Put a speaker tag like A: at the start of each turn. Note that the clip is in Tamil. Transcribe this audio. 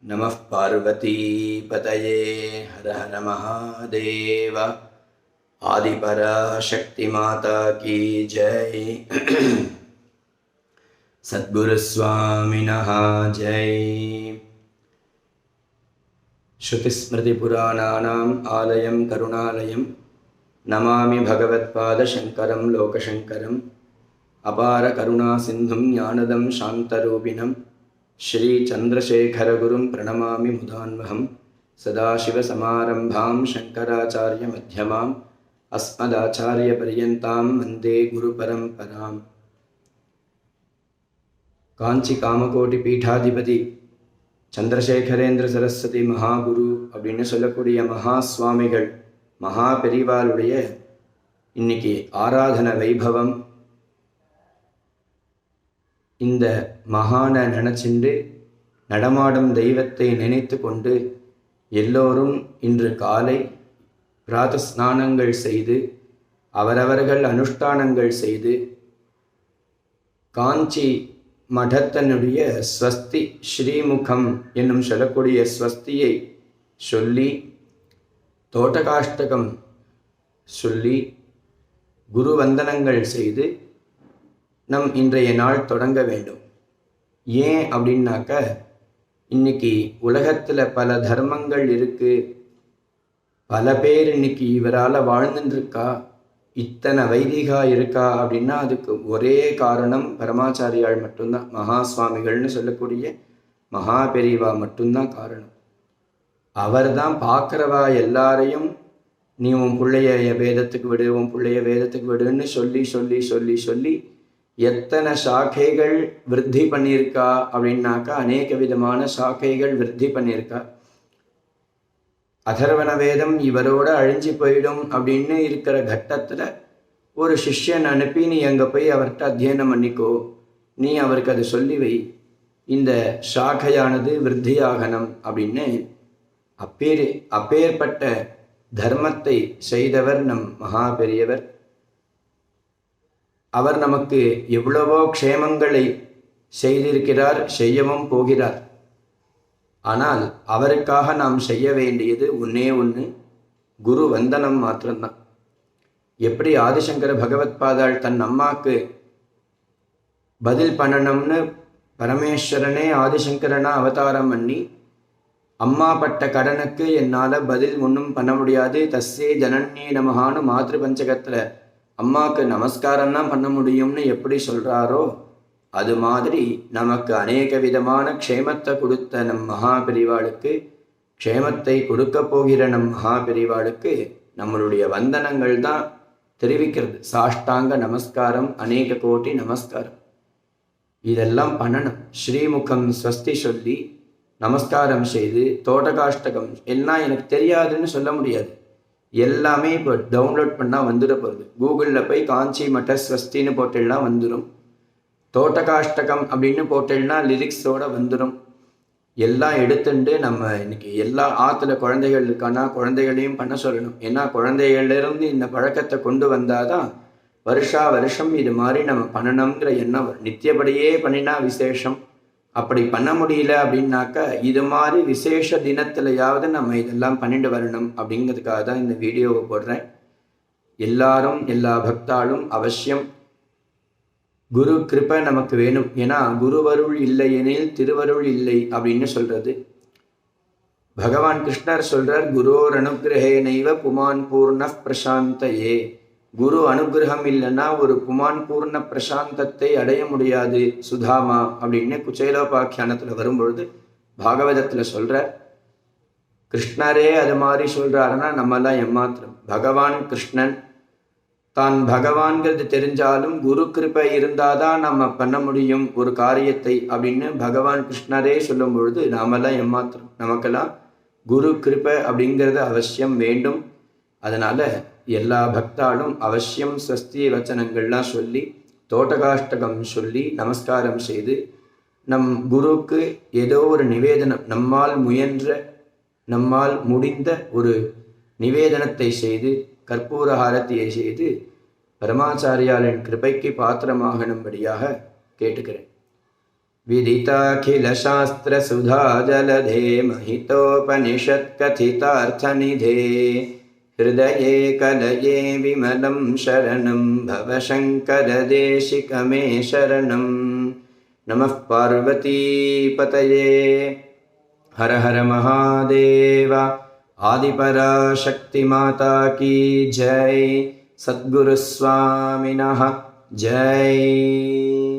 A: नमः पार्वती पतये हर हर महादेव। आदिपराशक्ति माता की जय। सद्गुरु स्वामिनः जय। श्रुतिस्मृतिपुराणानाम् आलयं करुणालयं नमामि भगवत्पादशङ्करं लोकशङ्करम्। अपार करुणा सिन्धुं ज्ञानदं शान्तरूपिणं श्री चन्द्रशेखरगुरुं प्रणमामि मुदान्वहं। सदाशिवसमारम्भां शङ्कराचार्यमध्यमाम् अस्मदाचार्यपर्यन्तां वन्दे गुरुपरम्पराम्। காஞ்சி காமகோட்டி பீட்டாதிபதி சந்திரசேகரேந்திர சரஸ்வதி மகாகுரு அப்படின்னு சொல்லக்கூடிய மகா சுவாமிகள் மகா பெரிவாளுடைய இன்னைக்கு ஆராதன வைபவம். இந்த மகானை நினச்சிண்டு நடமாடும் தெய்வத்தை நினைத்து கொண்டு எல்லோரும் இன்று காலை பிராத ஸ்நானங்கள் செய்து அவரவர்கள் அனுஷ்டானங்கள் செய்து காஞ்சி மடத்தனுடைய ஸ்வஸ்தி ஸ்ரீமுகம் என்னும் சொல்லக்கூடிய ஸ்வஸ்தியை சொல்லி தோட்டகாஷ்டகம் சொல்லி குரு வந்தனங்கள் செய்து நம் இன்றைய நாள் தொடங்க வேண்டும். ஏன் அப்படின்னாக்க இன்னைக்கு உலகத்தில் பல தர்மங்கள் இருக்கு, பல பேர் இன்னைக்கு இவரால் வாழ்ந்துட்டுருக்கா, இத்தனை வைதிகா இருக்கா அப்படின்னா அதுக்கு ஒரே காரணம் பரமாச்சாரியால் மட்டும்தான். மகா சுவாமிகள்னு சொல்லக்கூடிய மகா பெரிவா மட்டும்தான் காரணம். அவர் தான் பார்க்குறவா எல்லாரையும் நீ உன் பிள்ளைய வேதத்துக்கு விடு, உன் பிள்ளைய வேதத்துக்கு விடுன்னு சொல்லி சொல்லி சொல்லி சொல்லி எத்தனை சாக்கைகள் விருத்தி பண்ணியிருக்கா அப்படின்னாக்கா அநேக விதமான சாக்கைகள் விருத்தி பண்ணியிருக்கா. அதர்வண வேதம் இவரோட அழிஞ்சு போயிடும் அப்படின்னு இருக்கிற கட்டத்தில் ஒரு சிஷ்யன் அனுப்பி நீ அங்கே போய் அவர்கிட்ட அத்தியனம் பண்ணிக்கோ, நீ அவருக்கு அதை சொல்லி வை, இந்த சாக்கையானது விருத்தியாகணும் அப்படின்னு அப்பேற்பட்ட தர்மத்தை செய்தவர் நம் மகா பெரியவர். அவர் நமக்கு எவ்வளவோ க்ஷேமங்களை செய்திருக்கிறார், செய்யவும் போகிறார். ஆனால் அவருக்காக நாம் செய்ய வேண்டியது ஒன்றே ஒன்று, குரு வந்தனம் மாத்திரம்தான். எப்படி ஆதிசங்கர பகவத்பாதாள் தன் அம்மாவுக்கு பதில் பண்ணணும்னு பரமேஸ்வரனே ஆதிசங்கரனா அவதாரம் பண்ணி அம்மா பட்ட கடனுக்கு என்னால் பதில் ஒன்றும் பண்ண முடியாது, தஸ்ஸே ஜனன்யே நமகான்னு மாத்ரு பஞ்சகத்தில் அம்மாவுக்கு நமஸ்காரம் தான் பண்ண முடியும்னு எப்படி சொல்கிறாரோ அது மாதிரி நமக்கு அநேக விதமான க்ஷேமத்தை கொடுத்த நம் மகா பெரிவாளுக்கு, க்ஷேமத்தை கொடுக்க போகிற நம் மகா பெரிவாளுக்கு நம்மளுடைய வந்தனங்கள் தான் தெரிவிக்கிறது. சாஷ்டாங்க நமஸ்காரம், அநேக கோட்டி நமஸ்காரம், இதெல்லாம் பண்ணணும். ஸ்ரீமுகம் ஸ்வஸ்தி சொல்லி நமஸ்காரம் செய்து தோட்டகாஷ்டகம் எல்லாம் எனக்கு தெரியாதுன்னு சொல்ல முடியாது. எல்லாமே இப்போ டவுன்லோட் பண்ணால் வந்துட போகுது. கூகுளில் போய் காஞ்சி மட ஸ்வஸ்தின்னு போட்டெல்லாம் வந்துடும். தோட்டகாஷ்டகம் அப்படின்னு போட்டேன்னா லிரிக்ஸோடு வந்துடும். எல்லாம் எடுத்துட்டு நம்ம இன்னைக்கு எல்லா ஆற்றுல குழந்தைகள் இருக்கானா குழந்தைகளையும் பண்ண சொல்லணும். ஏன்னா குழந்தைகள்லேருந்து இந்த பழக்கத்தை கொண்டு வந்தால் தான் வருஷா வருஷம் இது மாதிரி நம்ம பண்ணணுங்கிற எண்ணம் வரும். நித்தியப்படியே பண்ணினா விசேஷம், அப்படி பண்ண முடியல அப்படின்னாக்கா இது மாதிரி விசேஷ தினத்திலையாவது நம்ம இதெல்லாம் பண்ணிட்டு வரணும் அப்படிங்கிறதுக்காக தான் இந்த வீடியோவை போடுறேன். எல்லாரும் எல்லா பக்தாலும் அவசியம் குரு கிருபை நமக்கு வேணும். ஏன்னா குருவருள் இல்லை எனில் திருவருள் இல்லை அப்படின்னு சொல்றது பகவான் கிருஷ்ணர் சொல்றார். குரோர் அனுகிரகேனைவ புமான் பூர்ண பிரசாந்தையே. குரு அனுகிரகம் இல்லைன்னா ஒரு புமான் பூர்ண பிரசாந்தத்தை அடைய முடியாது சுதாமா அப்படின்னு குச்சேலோபாக்கியானத்தில் வரும்பொழுது பாகவதத்தில் சொல்றார். கிருஷ்ணரே அது மாதிரி சொல்றாருன்னா நம்மெல்லாம் எம்மாத்திரம். பகவான் கிருஷ்ணன் தான் பகவான்கிறது தெரிஞ்சாலும் குரு கிருபை இருந்தாதான் நம்ம பண்ண முடியும் ஒரு காரியத்தை அப்படின்னு பகவான் கிருஷ்ணரே சொல்லும் பொழுது நாமெல்லாம் எம்மாத்திரம். நமக்கெல்லாம் குரு கிருபை அப்படிங்கிறது அவசியம் வேண்டும். அதனால எல்லா பக்தாலும் அவசியம் ஸ்வஸ்தி வச்சனங்கள்லாம் சொல்லி தோட்டகாஷ்டகம் சொல்லி நமஸ்காரம் செய்து நம் குருக்கு ஏதோ ஒரு நிவேதனம், நம்மால் முயன்ற நம்மால் முடிந்த ஒரு நிவேதனத்தை செய்து கற்பூர ஆரத்தியை செய்து பரமாச்சாரியாளின் கிருபைக்கு பாத்திரமாகணும்படியாக கேட்டுக்கிறேன். विदिताखिलशास्त्रसुधाजलधे महितोपनिषत्कथितार्थनिधे हृदये कलये विमलं शरणं भव शङ्करदेशिक मे शरणं। नमः पार्वतीपतये। हर हर महादेव। आदिपराशक्ति माता की जय। सद्गुरु स्वामिनः जय।